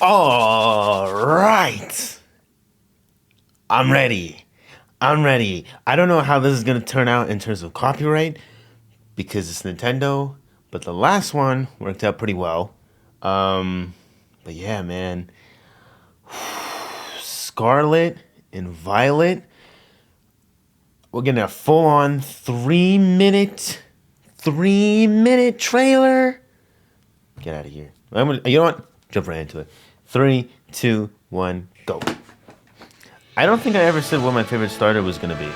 All right. I'm ready. I'm ready. I don't know how this is going to turn out in terms of copyright because it's Nintendo, but the last one worked out pretty well. But yeah, man. Scarlet and Violet. We're getting a full-on 3-minute trailer. Get out of here. You know what? Jump right into it. 3, 2, 1, go. I don't think I ever said what my favorite starter was gonna be.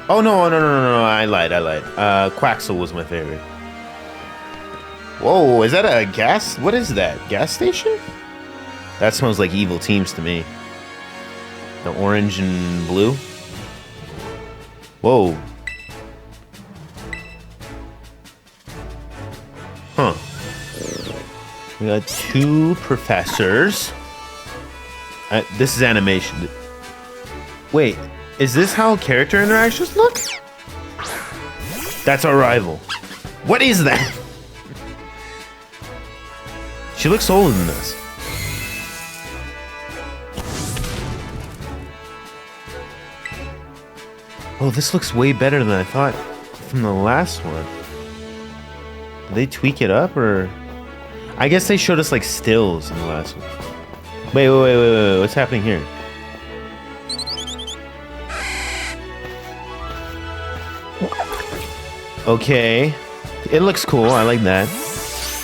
Oh no! I lied. Quaxel was my favorite. Whoa! Is that a gas? What is that? Gas station? That smells like evil teams to me. The orange and blue. Whoa. Huh. We got 2 professors. This is animation. Wait, is this how character interactions look? That's our rival. What is that? She looks older than us. Oh, this looks way better than I thought from the last one. Did they tweak it up or? I guess they showed us like stills in the last one. Wait. What's happening here? Okay. It looks cool. I like that.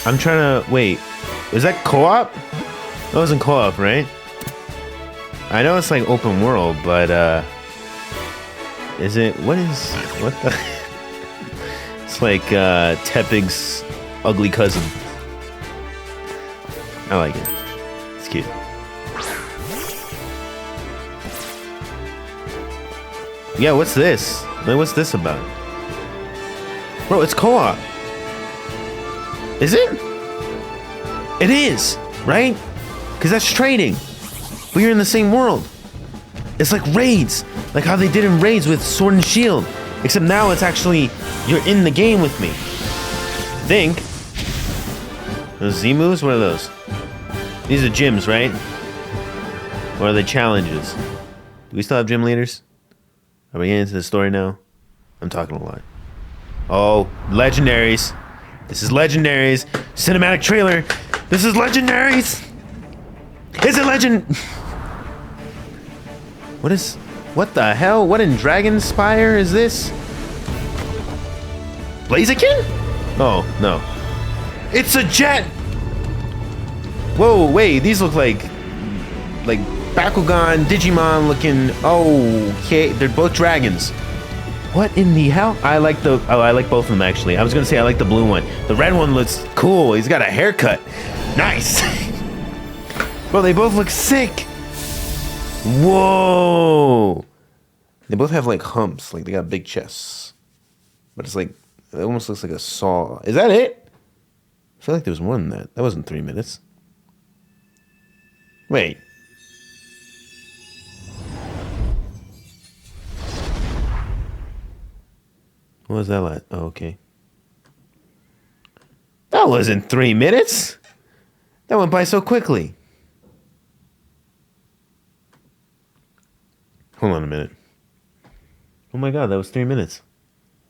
I'm trying to... Wait. Is that co-op? That wasn't co-op, right? I know it's like open world, but is it... What the... It's like Tepig's ugly cousin. I like it. It's cute. Yeah, what's this? What's this about? Bro, it's co-op. Is it? It is, right? Because that's trading. But you're in the same world. It's like raids. Like how they did in raids with Sword and Shield. Except now it's actually, you're in the game with me. I think. Those Z-moves? What are those? These are gyms, right? Or are they challenges? Do we still have gym leaders? Are we getting into the story now? I'm talking a lot. Oh, legendaries. This is legendaries. Cinematic trailer. This is legendaries. Is it legend? What the hell? What in Dragon Spire is this? Blaziken? Oh, no. It's a jet! Whoa, wait, these look like Bakugan, Digimon looking. Oh, okay, they're both dragons. What in the hell? I like both of them actually. I was gonna say I like the blue one. The red one looks cool. He's got a haircut. Nice. Bro, they both look sick. Whoa. They both have like humps, like they got big chests. But it's like, it almost looks like a saw. Is that it? I feel like there was more than that. That wasn't 3 minutes. Wait. What was that like? Oh, okay. That wasn't 3 minutes. That went by so quickly. Hold on a minute. Oh my god, that was 3 minutes.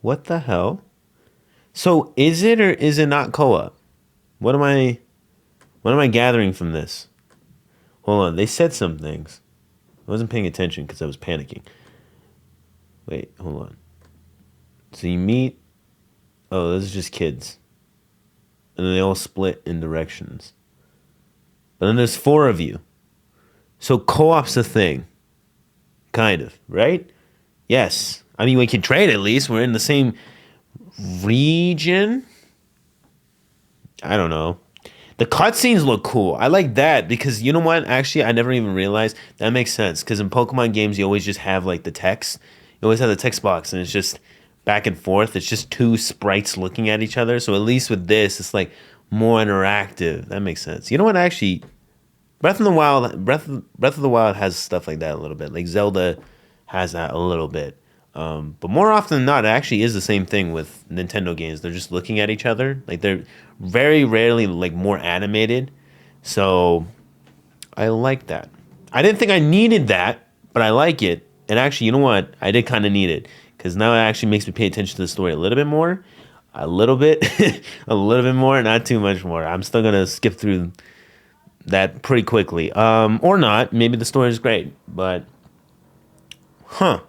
What the hell? So is it or is it not co-op? What am I gathering from this? Hold on, they said some things. I wasn't paying attention because I was panicking. Wait, hold on. So you meet... Oh, those are just kids. And then they all split in directions. But then there's 4 of you. So co-op's a thing. Kind of, right? Yes. I mean, we can trade at least. We're in the same region. I don't know. The cutscenes look cool. I like that because you know what? Actually, I never even realized. That makes sense because in Pokemon games, you always just have like the text. You always have the text box and it's just back and forth. It's just 2 sprites looking at each other. So at least with this, it's like more interactive. That makes sense. You know what? Actually, Breath of the Wild has stuff like that a little bit. Like Zelda has that a little bit. But more often than not, it actually is the same thing with Nintendo games. They're just looking at each other. Like they're very rarely like more animated. So I like that. I didn't think I needed that, but I like it. And actually, you know what? I did kind of need it because now it actually makes me pay attention to the story a little bit more, a little bit, a little bit more, not too much more. I'm still gonna skip through that pretty quickly, or not. Maybe the story is great, but huh?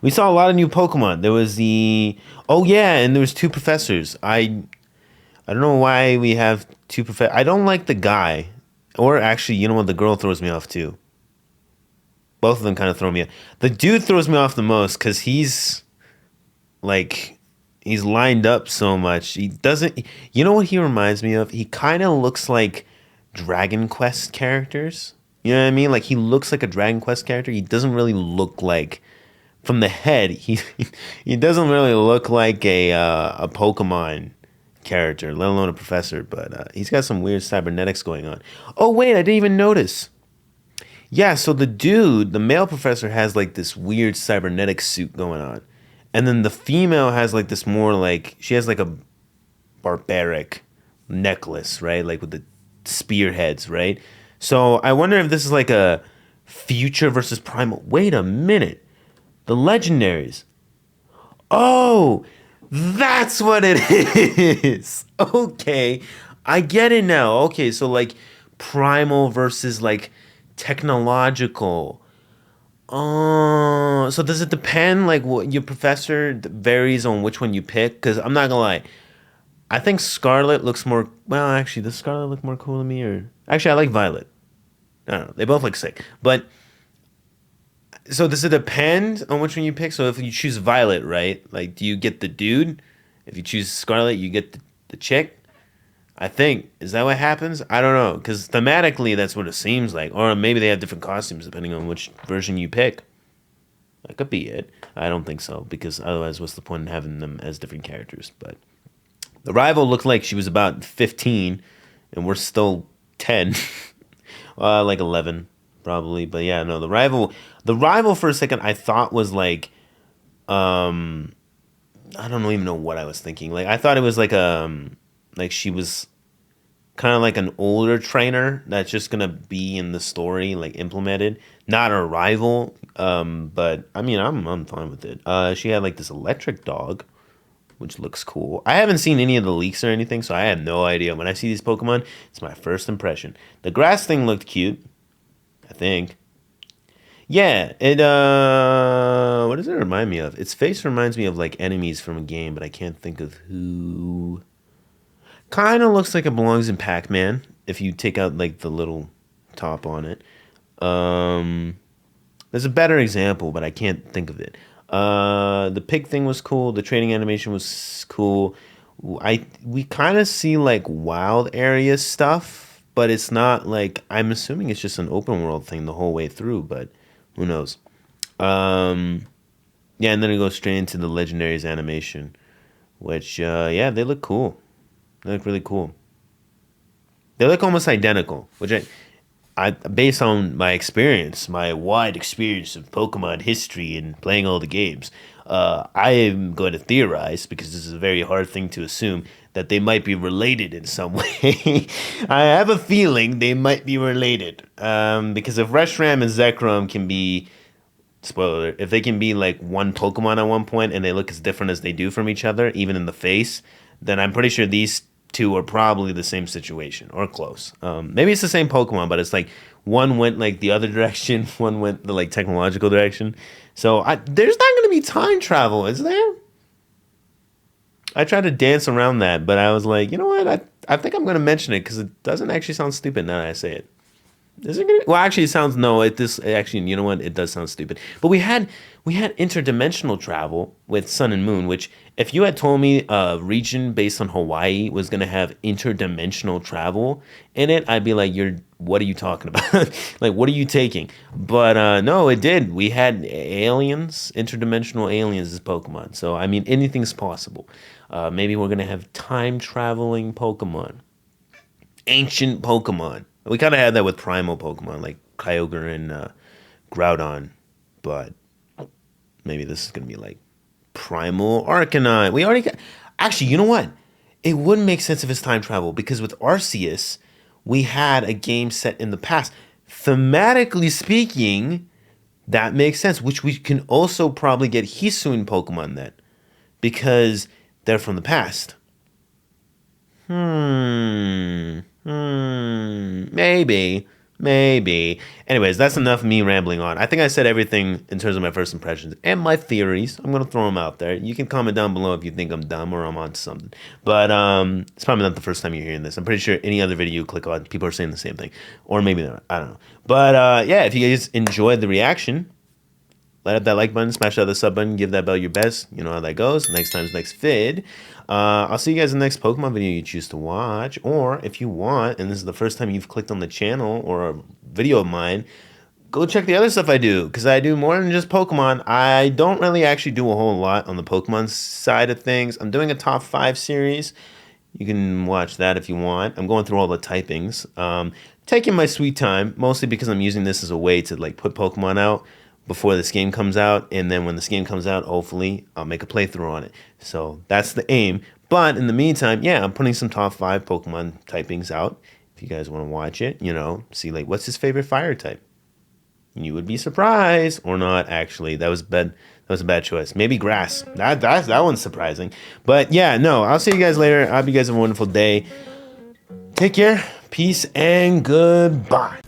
We saw a lot of new Pokemon. There was the oh yeah, and there was two professors. I don't know why we have two professors. I don't like the guy, or actually, you know what? The girl throws me off too. Both of them kind of throw me off. The dude throws me off the most because like he's lined up so much. He doesn't. You know what he reminds me of? He kind of looks like Dragon Quest characters. You know what I mean? Like he looks like a Dragon Quest character. He doesn't really look like from the head. He doesn't really look like a Pokemon character, let alone a professor. But he's got some weird cybernetics going on. Oh wait, I didn't even notice. Yeah, so the dude, the male professor, has like this weird cybernetic suit going on. And then the female has like this more like, she has like a barbaric necklace, right? Like with the spearheads, right? So I wonder if this is like a future versus primal. Wait a minute. The legendaries. Oh, that's what it is. Okay. I get it now. Okay, so like primal versus like technological. Oh, so does it depend? Like, what your professor varies on which one you pick? Because I'm not gonna lie, I think Scarlet looks more. Well, actually, does Scarlet look more cool to me? Or actually, I like Violet. I don't know. They both look sick. But so does it depend on which one you pick? So if you choose Violet, right? Like, do you get the dude? If you choose Scarlet, you get the chick. I think. Is that what happens? I don't know. Because thematically, that's what it seems like. Or maybe they have different costumes depending on which version you pick. That could be it. I don't think so. Because otherwise, what's the point in having them as different characters? But the rival looked like she was about 15. And we're still 10. Like 11, probably. But yeah, no. The rival for a second, I thought was like... I don't even know what I was thinking. Like, I thought it was like she was kind of like an older trainer that's just gonna be in the story, like implemented, not a rival. But I mean, I'm fine with it. She had like this electric dog, which looks cool. I haven't seen any of the leaks or anything, so I have no idea. When I see these Pokemon, it's my first impression. The grass thing looked cute, I think. Yeah, what does it remind me of? Its face reminds me of like enemies from a game, but I can't think of who. Kind of looks like it belongs in Pac-Man if you take out like the little top on it. There's a better example, but I can't think of it. The pig thing was cool. The trading animation was cool. We kind of see like wild area stuff, but it's not like, I'm assuming it's just an open world thing the whole way through, but who knows? Yeah, and then it goes straight into the legendaries animation, which yeah, they look cool. They look really cool. They look almost identical, which I based on my experience, my wide experience of Pokemon history and playing all the games, I am going to theorize, because this is a very hard thing to assume, that they might be related in some way. I have a feeling they might be related, because if Reshiram and Zekrom can be, spoiler alert, if they can be like one Pokemon at one point and they look as different as they do from each other, even in the face, then I'm pretty sure these two are probably the same situation or close. Maybe it's the same Pokemon, but it's like one went like the other direction, one went the like technological direction. So there's not going to be time travel, is there? I tried to dance around that, but I was like, you know what? I think I'm going to mention it because it doesn't actually sound stupid now that I say it. Is it gonna? Well, actually, it sounds no. Actually, you know what? It does sound stupid. But we had interdimensional travel with Sun and Moon. Which, if you had told me a region based on Hawaii was gonna have interdimensional travel in it, I'd be like, what are you talking about? Like, what are you taking? But no, it did. We had aliens, interdimensional aliens as Pokemon. So I mean, anything's possible. Maybe we're gonna have time traveling Pokemon, ancient Pokemon. We kind of had that with primal Pokemon, like Kyogre and Groudon, but maybe this is going to be like primal Arcanine. We already got... Actually, you know what? It wouldn't make sense if it's time travel, because with Arceus, we had a game set in the past. thematically speaking, that makes sense, which we can also probably get Hisuian Pokemon then, because they're from the past. Maybe. Anyways, that's enough of me rambling on. I think I said everything in terms of my first impressions and my theories. I'm going to throw them out there. You can comment down below if you think I'm dumb or I'm onto something. But it's probably not the first time you're hearing this. I'm pretty sure any other video you click on, people are saying the same thing. Or maybe they're not. I don't know. But yeah, if you guys enjoyed the reaction, let up that like button, smash that other sub button, give that bell your best. You know how that goes. Next time's next vid. I'll see you guys in the next Pokemon video you choose to watch. Or if you want, and this is the first time you've clicked on the channel or a video of mine, go check the other stuff I do. Because I do more than just Pokemon. I don't really actually do a whole lot on the Pokemon side of things. I'm doing a top 5 series. You can watch that if you want. I'm going through all the typings. Taking my sweet time, mostly because I'm using this as a way to like put Pokemon out before this game comes out, and then when this game comes out, hopefully I'll make a playthrough on it. So that's the aim. But in the meantime, yeah, I'm putting some top 5 Pokemon typings out. If you guys want to watch it, you know, see like what's his favorite fire type. You would be surprised, or not. Actually, that was bad. That was a bad choice. Maybe grass. That one's surprising. But yeah, no. I'll see you guys later. I hope you guys have a wonderful day. Take care. Peace and goodbye.